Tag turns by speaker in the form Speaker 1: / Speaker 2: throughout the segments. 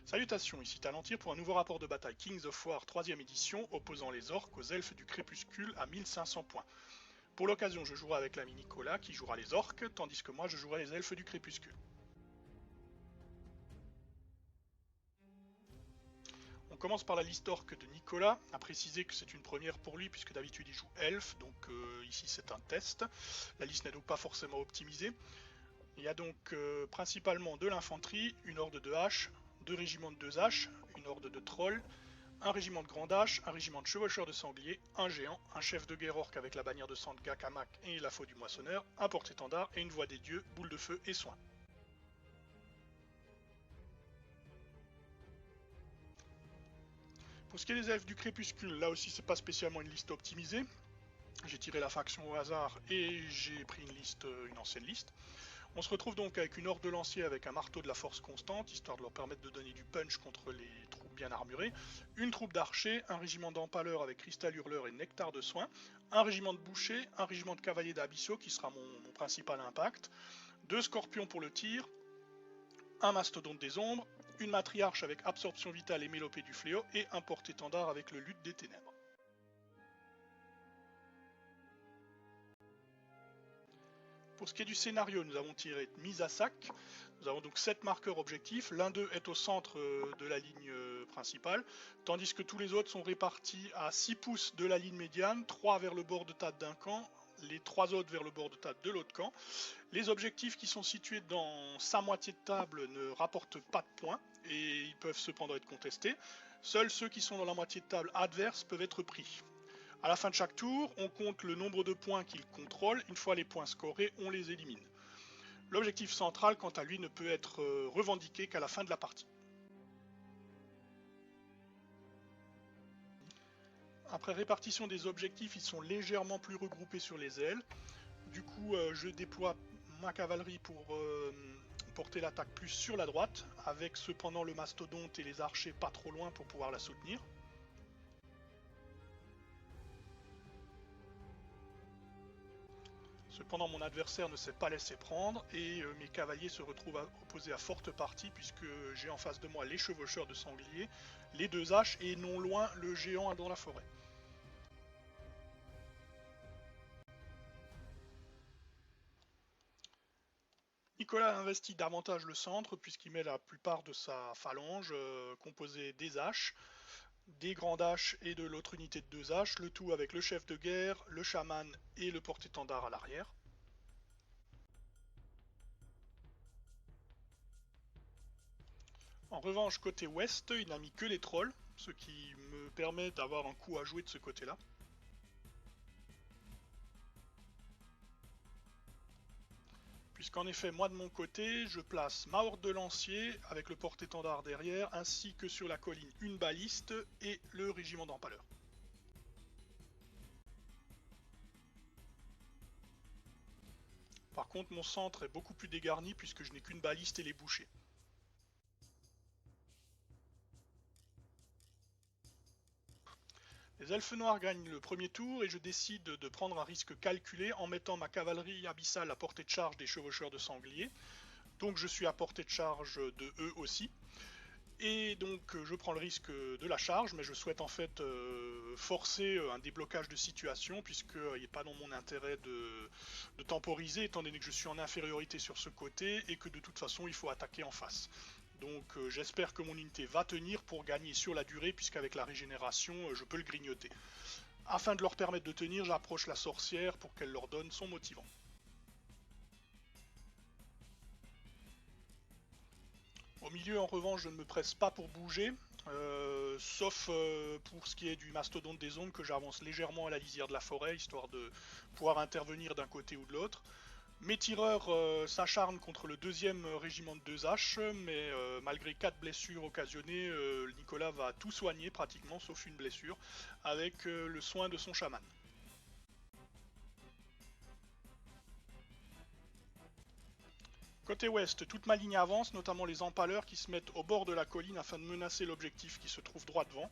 Speaker 1: Salutations, ici Talentir pour un nouveau rapport de bataille Kings of War 3ème édition opposant les orques aux elfes du crépuscule à 1500 points. Pour l'occasion, je jouerai avec l'ami Nicolas qui jouera les orques, tandis que moi je jouerai les elfes du crépuscule. On commence par la liste orque de Nicolas, à préciser que c'est une première pour lui puisque d'habitude il joue elfe, donc ici c'est un test. La liste n'est donc pas forcément optimisée. Il y a donc principalement de l'infanterie, une horde de haches, 2 régiments de 2 haches, une horde de trolls, un régiment de grandes haches, un régiment de chevaucheurs de sangliers, un géant, un chef de guerre orc avec la bannière de sang de Gakamak et la faux du moissonneur, un porte-étendard et une voix des dieux, boule de feu et soin. Pour ce qui est des elfes du crépuscule, là aussi c'est pas spécialement une liste optimisée. J'ai tiré la faction au hasard et j'ai pris une ancienne liste. On se retrouve donc avec une horde de lanciers avec un marteau de la force constante, histoire de leur permettre de donner du punch contre les troupes bien armurées, une troupe d'archers, un régiment d'empaleurs avec cristal hurleur et nectar de soin, un régiment de bouchers, un régiment de cavaliers d'abyssaux qui sera mon principal impact, 2 scorpions pour le tir, un mastodonte des ombres, une matriarche avec absorption vitale et mélopée du fléau et un porte-étendard avec le lutte des ténèbres. Pour ce qui est du scénario, nous avons tiré mise à sac. Nous avons donc 7 marqueurs objectifs. L'un d'eux est au centre de la ligne principale, tandis que tous les autres sont répartis à 6 pouces de la ligne médiane, 3 vers le bord de table d'un camp, les 3 autres vers le bord de table de l'autre camp. Les objectifs qui sont situés dans sa moitié de table ne rapportent pas de points et ils peuvent cependant être contestés. Seuls ceux qui sont dans la moitié de table adverse peuvent être pris. A la fin de chaque tour, on compte le nombre de points qu'il contrôle. Une fois les points scorés, on les élimine. L'objectif central, quant à lui, ne peut être revendiqué qu'à la fin de la partie. Après répartition des objectifs, ils sont légèrement plus regroupés sur les ailes. Du coup, je déploie ma cavalerie pour porter l'attaque plus sur la droite, avec cependant le mastodonte et les archers pas trop loin pour pouvoir la soutenir. Cependant, mon adversaire ne s'est pas laissé prendre et mes cavaliers se retrouvent opposés à forte partie puisque j'ai en face de moi les chevaucheurs de sangliers, les 2 haches et non loin le géant dans la forêt. Nicolas investit davantage le centre puisqu'il met la plupart de sa phalange composée des haches, des grandes haches et de l'autre unité de 2 haches, le tout avec le chef de guerre, le chaman et le porte-étendard à l'arrière. En revanche, côté ouest, il n'a mis que les trolls, ce qui me permet d'avoir un coup à jouer de ce côté-là. Puisqu'en effet, moi de mon côté, je place ma horde de lanciers avec le porte-étendard derrière, ainsi que sur la colline une baliste et le régiment d'empaleurs. Par contre, mon centre est beaucoup plus dégarni puisque je n'ai qu'une baliste et les bouchers. Les elfes noirs gagnent le premier tour et je décide de prendre un risque calculé en mettant ma cavalerie abyssale à portée de charge des chevaucheurs de sangliers. Donc je suis à portée de charge de eux aussi. Et donc je prends le risque de la charge, mais je souhaite en fait forcer un déblocage de situation puisqu'il n'est pas dans mon intérêt de temporiser étant donné que je suis en infériorité sur ce côté et que de toute façon il faut attaquer en face. Donc j'espère que mon unité va tenir pour gagner sur la durée puisqu'avec la régénération je peux le grignoter. Afin de leur permettre de tenir, j'approche la sorcière pour qu'elle leur donne son motivant. Au milieu, en revanche, je ne me presse pas pour bouger, sauf pour ce qui est du mastodonte des ombres que j'avance légèrement à la lisière de la forêt, histoire de pouvoir intervenir d'un côté ou de l'autre. Mes tireurs s'acharnent contre le 2ème régiment de 2 haches, mais malgré 4 blessures occasionnées, Nicolas va tout soigner pratiquement, sauf une blessure, avec le soin de son chaman. Côté ouest, toute ma ligne avance, notamment les empaleurs qui se mettent au bord de la colline afin de menacer l'objectif qui se trouve droit devant.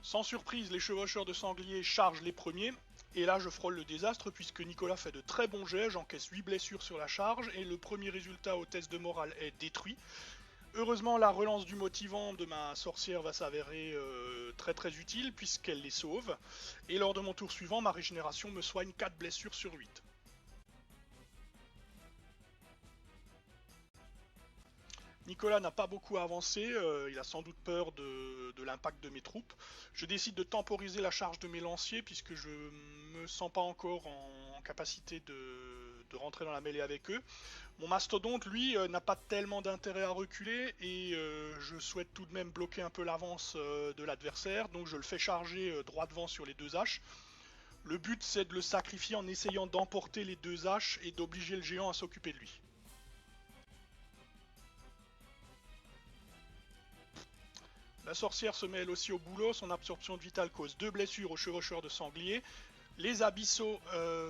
Speaker 1: Sans surprise, les chevaucheurs de sangliers chargent les premiers Et là je frôle le désastre puisque Nicolas fait de très bons jets, j'encaisse 8 blessures sur la charge et le premier résultat au test de morale est détruit. Heureusement la relance du motivant de ma sorcière va s'avérer très très utile puisqu'elle les sauve. Et lors de mon tour suivant, ma régénération me soigne 4 blessures sur 8. Nicolas n'a pas beaucoup avancé, il a sans doute peur de l'impact de mes troupes. Je décide de temporiser la charge de mes lanciers puisque je me sens pas encore en capacité de rentrer dans la mêlée avec eux. Mon mastodonte, lui, n'a pas tellement d'intérêt à reculer et je souhaite tout de même bloquer un peu l'avance de l'adversaire, donc je le fais charger droit devant sur les 2 haches. Le but, c'est de le sacrifier en essayant d'emporter les 2 haches et d'obliger le géant à s'occuper de lui. La sorcière se met elle aussi au boulot, son absorption de vital cause 2 blessures au chevaucheur de sanglier. Les abyssaux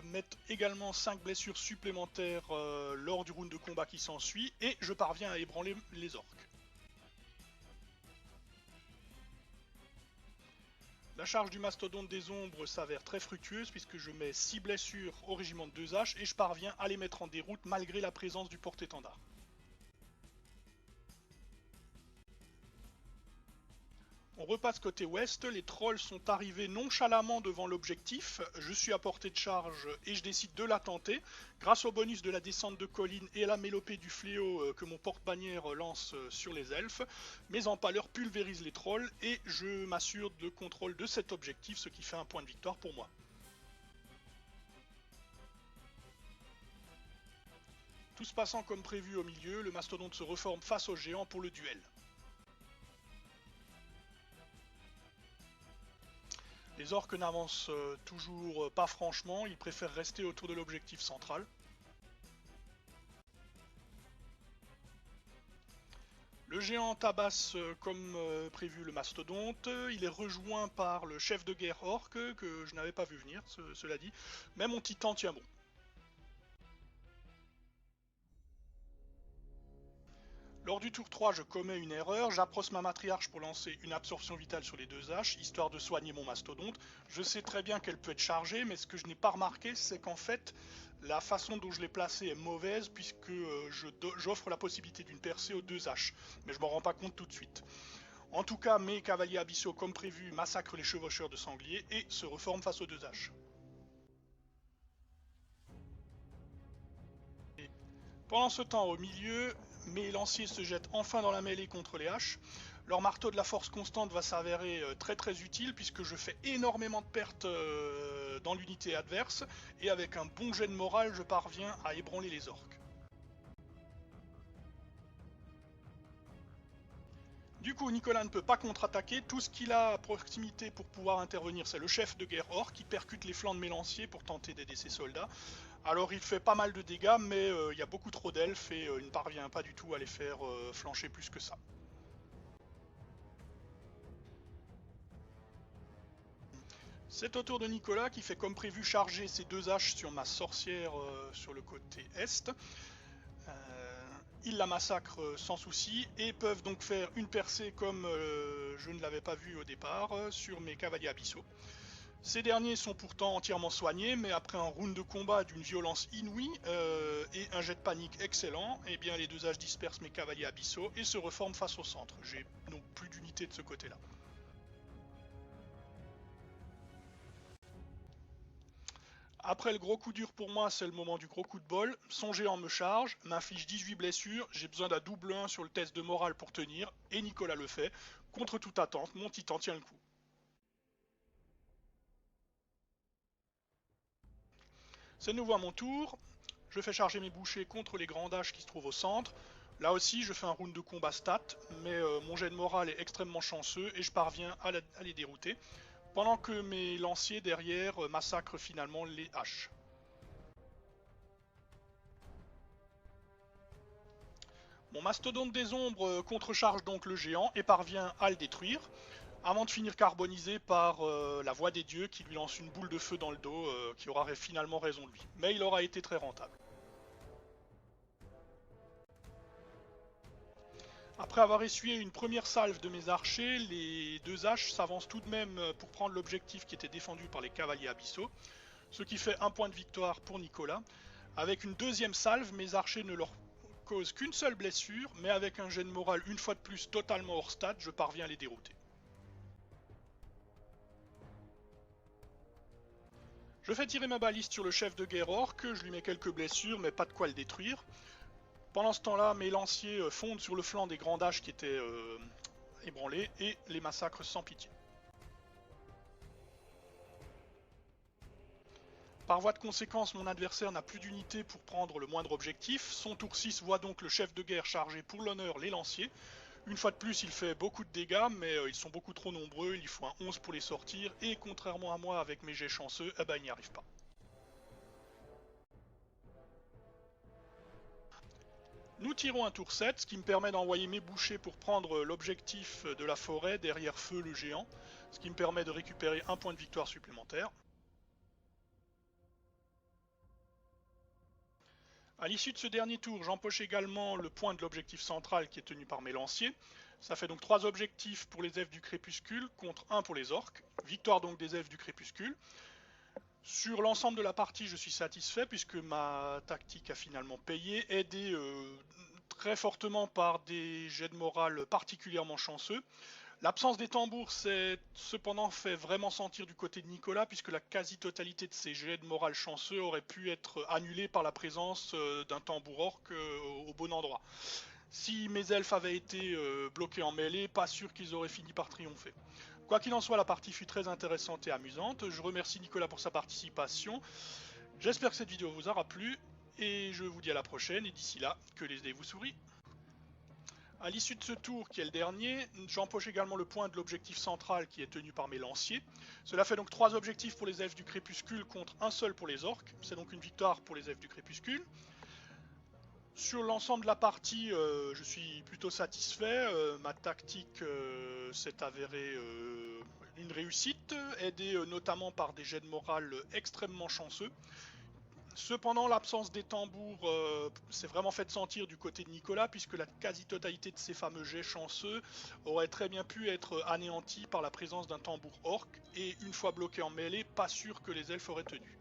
Speaker 1: mettent également 5 blessures supplémentaires lors du round de combat qui s'ensuit, et je parviens à ébranler les orques. La charge du mastodonte des ombres s'avère très fructueuse puisque je mets 6 blessures au régiment de 2 haches et je parviens à les mettre en déroute malgré la présence du porte-étendard. On repasse côté ouest, les trolls sont arrivés nonchalamment devant l'objectif, je suis à portée de charge et je décide de la tenter, grâce au bonus de la descente de colline et à la mélopée du fléau que mon porte-bannière lance sur les elfes, mes empaleurs pulvérisent les trolls et je m'assure de contrôle de cet objectif, ce qui fait un point de victoire pour moi. Tout se passant comme prévu au milieu, le mastodonte se reforme face au géant pour le duel. Les orques n'avancent toujours pas franchement, ils préfèrent rester autour de l'objectif central. Le géant tabasse comme prévu le mastodonte, il est rejoint par le chef de guerre orque que je n'avais pas vu venir, cela dit, mais mon titan tient bon. Lors du tour 3, je commets une erreur, j'approche ma matriarche pour lancer une absorption vitale sur les 2 haches, histoire de soigner mon mastodonte. Je sais très bien qu'elle peut être chargée, mais ce que je n'ai pas remarqué, c'est qu'en fait, la façon dont je l'ai placée est mauvaise, puisque j'offre la possibilité d'une percée aux 2 haches. Mais je m'en rends pas compte tout de suite. En tout cas, mes cavaliers abyssaux, comme prévu, massacrent les chevaucheurs de sangliers et se reforment face aux 2 haches. Pendant ce temps, au milieu, mes lanciers se jettent enfin dans la mêlée contre les haches. Leur marteau de la force constante va s'avérer très très utile puisque je fais énormément de pertes dans l'unité adverse et avec un bon jet de morale, je parviens à ébranler les orques. Du coup, Nicolas ne peut pas contre-attaquer, tout ce qu'il a à proximité pour pouvoir intervenir, c'est le chef de guerre orc qui percute les flancs de mes lanciers pour tenter d'aider ses soldats. Alors il fait pas mal de dégâts, mais il y a beaucoup trop d'elfes et il ne parvient pas du tout à les faire flancher plus que ça. C'est au tour de Nicolas qui fait comme prévu charger ses 2 haches sur ma sorcière sur le côté est. Ils la massacrent sans souci et peuvent donc faire une percée comme je ne l'avais pas vu au départ sur mes cavaliers abyssaux. Ces derniers sont pourtant entièrement soignés, mais après un round de combat d'une violence inouïe et un jet de panique excellent, eh bien les 2 haches dispersent mes cavaliers abyssaux et se reforment face au centre. J'ai donc plus d'unité de ce côté-là. Après le gros coup dur pour moi, c'est le moment du gros coup de bol. Son géant me charge, m'inflige 18 blessures, j'ai besoin d'un double 1 sur le test de morale pour tenir, et Nicolas le fait. Contre toute attente, mon titan tient le coup. C'est de nouveau à mon tour, je fais charger mes bouchers contre les grandes haches qui se trouvent au centre. Là aussi, je fais un round de combat stat, mais mon jet de morale est extrêmement chanceux et je parviens à les dérouter, pendant que mes lanciers derrière massacrent finalement les haches. Mon mastodonte des ombres contrecharge donc le géant et parvient à le détruire, avant de finir carbonisé par la voix des dieux qui lui lance une boule de feu dans le dos qui aura finalement raison de lui. Mais il aura été très rentable. Après avoir essuyé une première salve de mes archers, les 2 haches s'avancent tout de même pour prendre l'objectif qui était défendu par les cavaliers abyssaux. ce qui fait un point de victoire pour Nicolas. Avec une deuxième salve, mes archers ne leur causent qu'une seule blessure, mais avec un jet de morale une fois de plus totalement hors stade, je parviens à les dérouter. Je fais tirer ma baliste sur le chef de guerre orc, je lui mets quelques blessures, mais pas de quoi le détruire. Pendant ce temps-là, mes lanciers fondent sur le flanc des grands dash qui étaient ébranlés et les massacrent sans pitié. Par voie de conséquence, mon adversaire n'a plus d'unité pour prendre le moindre objectif. Son tour 6 voit donc le chef de guerre charger pour l'honneur les lanciers. Une fois de plus, il fait beaucoup de dégâts, mais ils sont beaucoup trop nombreux, il lui faut un 11 pour les sortir, et contrairement à moi avec mes jets chanceux, il n'y arrive pas. Nous tirons un tour 7, ce qui me permet d'envoyer mes bouchers pour prendre l'objectif de la forêt derrière Feu le géant, ce qui me permet de récupérer un point de victoire supplémentaire. A l'issue de ce dernier tour, j'empoche également le point de l'objectif central qui est tenu par mes lanciers. Ça fait donc 3 objectifs pour les elfes du crépuscule contre 1 pour les orques. Victoire donc des elfes du crépuscule. Sur l'ensemble de la partie, je suis satisfait puisque ma tactique a finalement payé, aidé très fortement par des jets de morale particulièrement chanceux. L'absence des tambours s'est cependant fait vraiment sentir du côté de Nicolas, puisque la quasi-totalité de ses jets de morale chanceux auraient pu être annulés par la présence d'un tambour orc au bon endroit. Si mes elfes avaient été bloqués en mêlée, pas sûr qu'ils auraient fini par triompher. Quoi qu'il en soit, la partie fut très intéressante et amusante. Je remercie Nicolas pour sa participation. J'espère que cette vidéo vous aura plu, et je vous dis à la prochaine, et d'ici là, que les dés vous sourient. A l'issue de ce tour, qui est le dernier, j'empoche également le point de l'objectif central qui est tenu par mes lanciers. Cela fait donc 3 objectifs pour les elfes du crépuscule contre un seul pour les orques. C'est donc une victoire pour les elfes du crépuscule. Sur l'ensemble de la partie, je suis plutôt satisfait. Ma tactique s'est avérée une réussite, aidée notamment par des jets de morale extrêmement chanceux. Cependant, l'absence des tambours s'est vraiment fait sentir du côté de Nicolas, puisque la quasi-totalité de ces fameux jets chanceux aurait très bien pu être anéantis par la présence d'un tambour orc, et une fois bloqué en mêlée, pas sûr que les elfes auraient tenu.